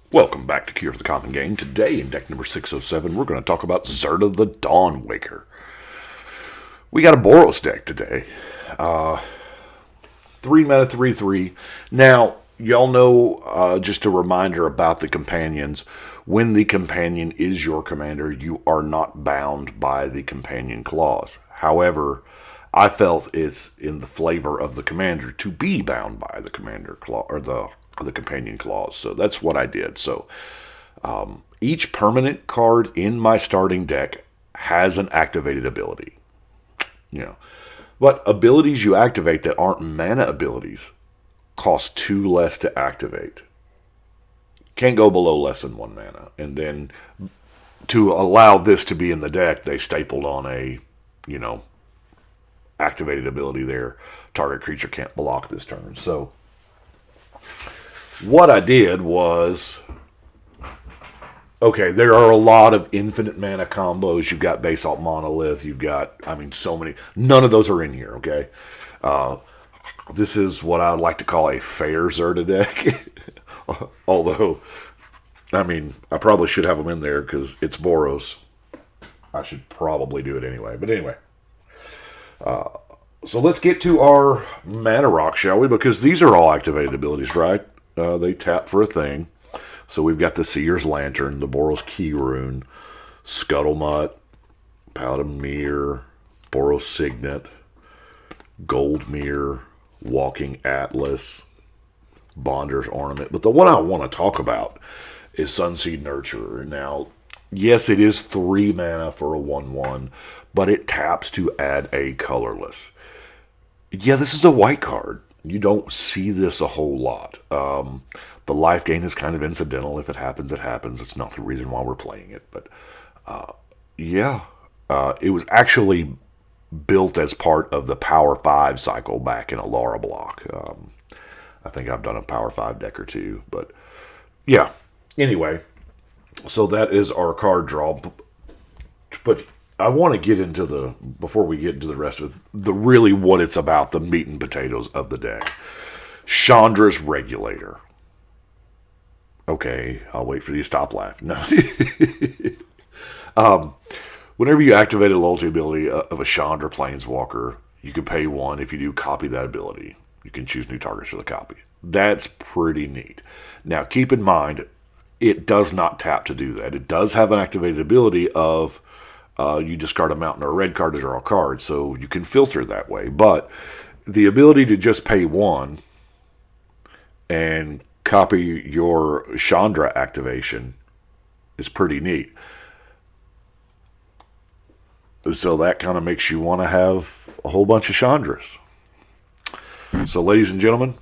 Welcome back to Cure for the Common Game. Today, in deck number 607, we're going to talk about Zirda the Dawnwaker. We got a Boros deck today. 3 mana, 3/3. Now, y'all know, just a reminder about the companions. When the companion is your commander, you are not bound by the companion clause. However, I felt it's in the flavor of the commander to be bound by the commander clause, or the companion clause. So that's what I did. So each permanent card in my starting deck has an activated ability. But abilities you activate that aren't mana abilities cost 2 less to activate. Can't go below less than 1 mana. And then to allow this to be in the deck, they stapled on a, activated ability there. Target creature can't block this turn. So what I did was, okay, there are a lot of infinite mana combos. You've got Basalt Monolith. You've got, so many. None of those are in here, okay? This is what I would like to call a fair Zirda deck. Although, I probably should have them in there because it's Boros. I should probably do it anyway. But anyway. So let's get to our mana rock, shall we? Because these are all activated abilities, right? They tap for a thing. So we've got the Seer's Lantern, the Boros Key Rune, Scuttlemutt, Paladin Mirror, Boros Signet, Gold Mirror, Walking Atlas, Bonder's Ornament. But the one I want to talk about is Sunseed Nurturer. Now, yes, it is 3 mana for a 1/1, but it taps to add a colorless. Yeah, this is a white card. You don't see this a whole lot. The life gain is kind of incidental. If it happens, it happens. It's not the reason why we're playing it. But, it was actually built as part of the Power 5 cycle back in a Lara block. I think I've done a Power 5 deck or two. But, yeah. Anyway, so that is our card draw. But I want to get into before we get into the rest of it, really what it's about, the meat and potatoes of the deck. Chandra's Regulator. Okay, I'll wait for you to stop laughing. No. Whenever you activate a loyalty ability of a Chandra Planeswalker, you can pay 1. If you do, copy that ability. You can choose new targets for the copy. That's pretty neat. Now, keep in mind, it does not tap to do that. It does have an activated ability of you discard a mountain or a red card to draw a card, so you can filter that way. But the ability to just pay 1 and copy your Chandra activation is pretty neat. So that kind of makes you want to have a whole bunch of Chandras. So, ladies and gentlemen,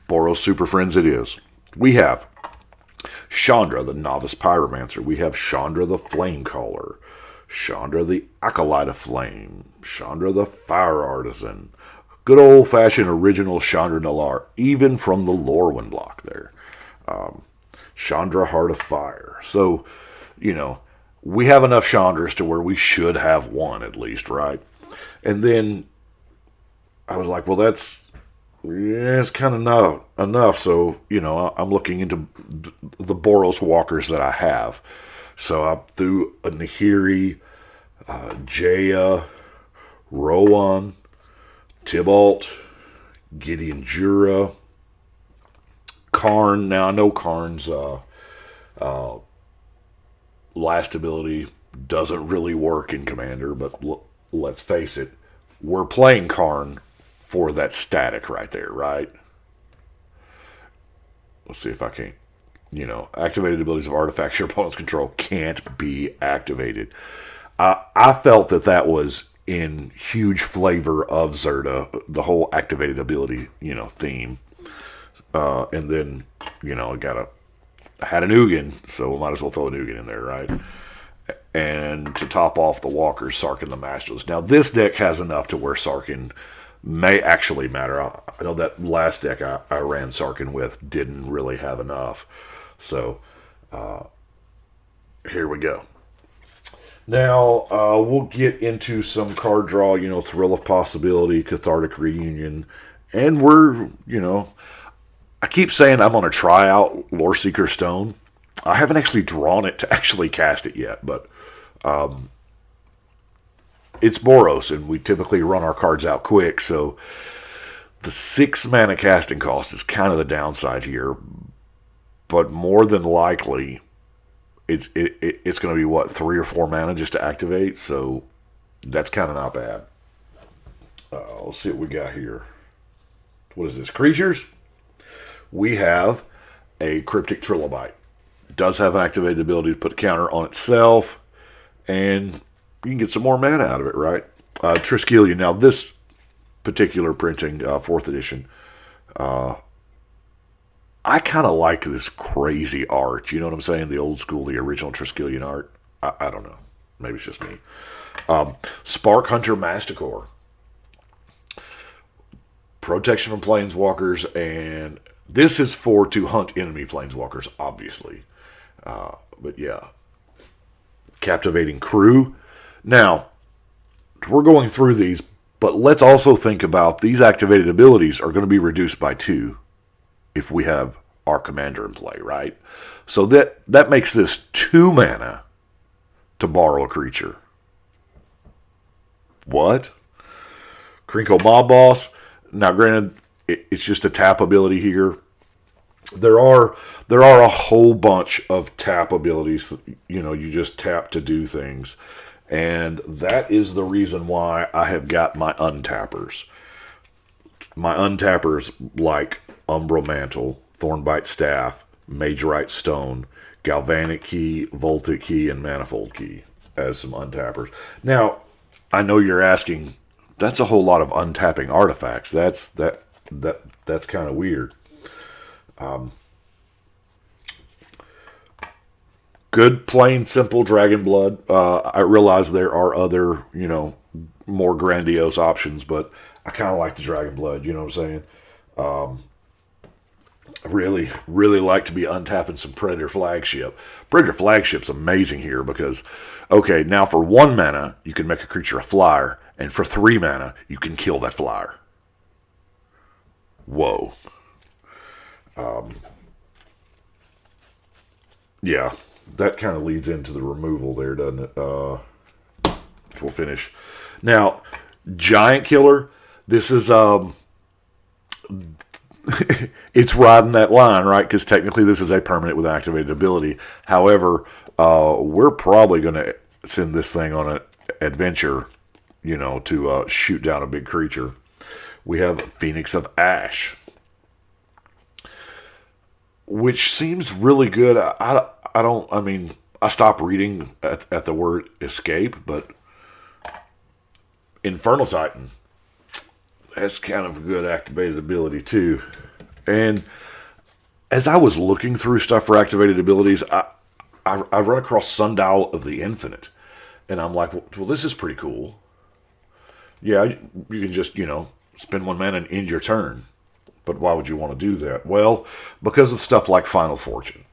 Boros Super Friends it is. We have Chandra, the Novice Pyromancer. We have Chandra, the Flamecaller. Chandra, the Acolyte of Flame. Chandra, the Fire Artisan. Good old-fashioned original Chandra Nalar, even from the Lorwyn block there. Chandra, Heart of Fire. So, we have enough Chandras to where we should have 1 at least, right? And then I was like, well, it's kind of not enough. So, I'm looking into the Boros walkers that I have. So I threw a Nahiri, Jaya, Rowan, Tybalt, Gideon Jura, Karn. Now, I know Karn's last ability doesn't really work in Commander, but let's face it, we're playing Karn for that static right there, right? Let's see if I can. Activated abilities of artifacts your opponent's control can't be activated. I felt that was in huge flavor of Zirda, the whole activated ability, theme. And then, I had an Ugin, so we might as well throw an Ugin in there, right? And to top off the walkers, Sarkhan the Masterless. Now, this deck has enough to where Sarkhan may actually matter. I know that last deck I ran Sarkhan with didn't really have enough. So, here we go. Now, we'll get into some card draw, Thrill of Possibility, Cathartic Reunion, and we're, I keep saying I'm going to try out Loreseeker Stone. I haven't actually drawn it to actually cast it yet, but it's Boros, and we typically run our cards out quick, so the 6 mana casting cost is kind of the downside here, but more than likely, it's going to be, what, 3 or 4 mana just to activate, so that's kind of not bad. Let's see what we got here. What is this? Creatures? We have a Cryptic Trilobite. Does have an activated ability to put a counter on itself, and you can get some more mana out of it, right? Triskelion. Now, this particular printing, 4th edition, I kind of like this crazy art. You know what I'm saying? The old school, the original Triskelion art. I don't know. Maybe it's just me. Spark Hunter Masticore. Protection from Planeswalkers, and this is to hunt enemy Planeswalkers, obviously. But yeah. Captivating Crew. Now, we're going through these, but let's also think about these activated abilities are going to be reduced by 2 if we have our commander in play, right? So that makes this 2 mana to borrow a creature. What? Crinkle Mob Boss. Now, granted, it's just a tap ability here. There are a whole bunch of tap abilities that, you just tap to do things. And that is the reason why I have got my untappers. My untappers like Umbral Mantle, Thornbite Staff, Magorite Stone, Galvanic Key, Voltic Key, and Manifold Key as some untappers. Now, I know you're asking, that's a whole lot of untapping artifacts. That's kind of weird. Good, plain, simple Dragon Blood. I realize there are other, more grandiose options, but I kind of like the Dragon Blood, you know what I'm saying? I really, really like to be untapping some Predator Flagship. Predator Flagship's amazing here because, okay, now for 1 mana, you can make a creature a flyer, and for 3 mana, you can kill that flyer. Whoa. Yeah, that kind of leads into the removal there, doesn't it? We'll finish. Now, Giant Killer, this is, it's riding that line, right? Because technically this is a permanent with activated ability. However, we're probably going to send this thing on an adventure, to shoot down a big creature. We have Phoenix of Ash, which seems really good. I stopped reading at the word escape, but Infernal Titan, that's kind of a good activated ability too. And as I was looking through stuff for activated abilities, I run across Sundial of the Infinite, and I'm like, well, this is pretty cool. Yeah, you can just, spend 1 mana and end your turn. But why would you want to do that? Well, because of stuff like Final Fortune.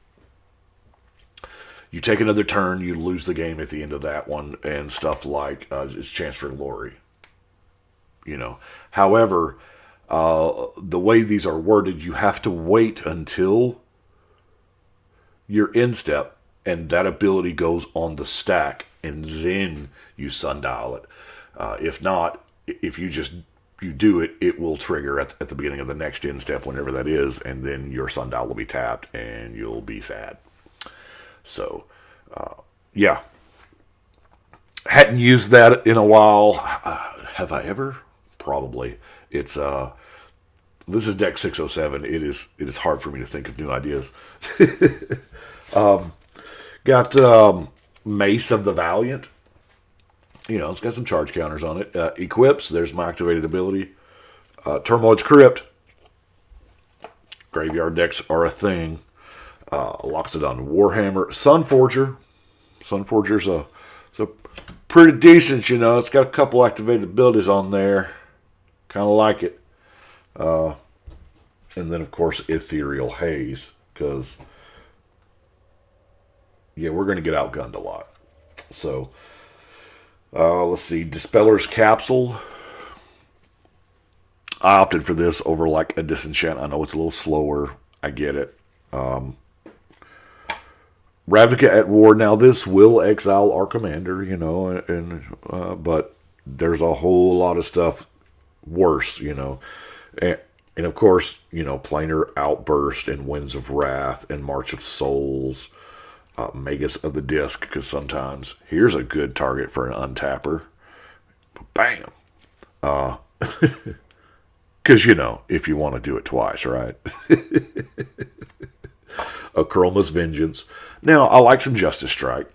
You take another turn, you lose the game at the end of that one, and stuff like it's Chancellor Glory. However, the way these are worded, you have to wait until your end step, and that ability goes on the stack, and then you sundial it. If not, if you do it, it will trigger at the beginning of the next end step, whenever that is, and then your sundial will be tapped, and you'll be sad. So, yeah. Hadn't used that in a while. Have I ever? Probably. It's this is deck 607. It is hard for me to think of new ideas. Got Mace of the Valiant. It's got some charge counters on it. Equips, there's my activated ability. Turmoil's Crypt. Graveyard decks are a thing. Loxodon Warhammer. Sunforger. Sunforger's a pretty decent, It's got a couple activated abilities on there. Kind of like it. And then, of course, Ethereal Haze. Because, yeah, we're going to get outgunned a lot. So, let's see. Dispeller's Capsule. I opted for this over like a disenchant. I know it's a little slower. I get it. Ravnica at war. Now this will exile our commander, but there's a whole lot of stuff worse, and of course, Planar Outburst and Winds of Wrath and March of Souls, Magus of the Disc, because sometimes here's a good target for an untapper. Bam! Because, if you want to do it twice, right? Chroma's Vengeance. Now, I like some Justice Strike.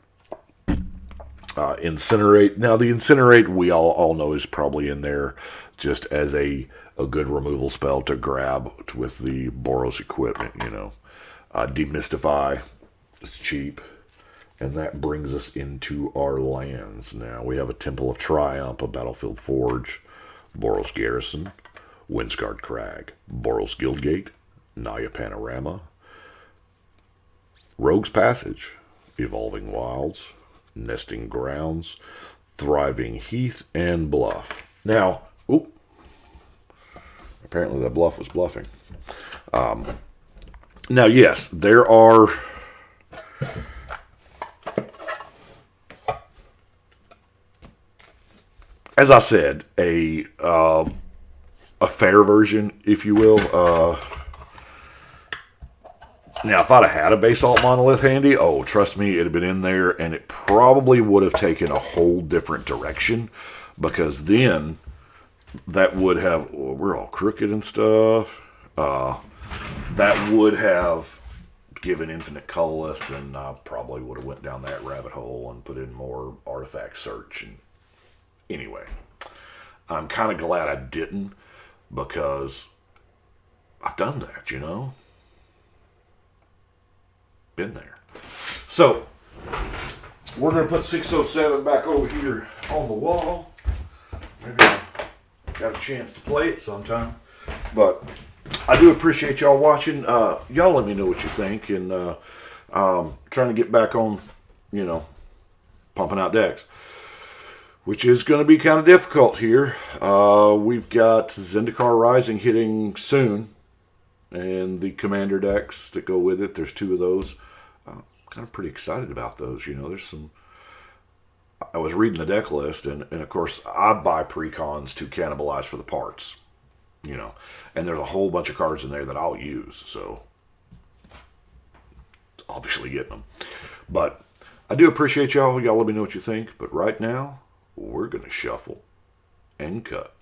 Incinerate. Now, the Incinerate we all know is probably in there just as a good removal spell to grab with the Boros equipment, Demystify. It's cheap. And that brings us into our lands now. We have a Temple of Triumph, a Battlefield Forge, Boros Garrison, Windscarred Crag, Boros Guildgate, Naya Panorama, Rogue's Passage, Evolving Wilds, Nesting Grounds, Thriving Heath, and Bluff. Now, apparently that bluff was bluffing. Now, yes, there are... As I said, a fair version, if you will. Now, if I'd have had a Basalt Monolith handy, trust me, it'd have been in there, and it probably would have taken a whole different direction, because then that would have... we're all crooked and stuff. That would have given Infinite Colorless, and probably would have went down that rabbit hole and put in more artifact search. And anyway, I'm kind of glad I didn't, because I've done that, Been there. So, we're going to put 607 back over here on the wall. Maybe I got a chance to play it sometime. But I do appreciate y'all watching. Y'all let me know what you think. And trying to get back on, pumping out decks, which is going to be kind of difficult here. We've got Zendikar Rising hitting soon, and the commander decks that go with it. There's 2 of those. Kind of pretty excited about those. There's some... I was reading the deck list, and of course, I buy precons to cannibalize for the parts. And there's a whole bunch of cards in there that I'll use, so obviously getting them. But I do appreciate y'all. Y'all let me know what you think. But right now, we're going to shuffle and cut.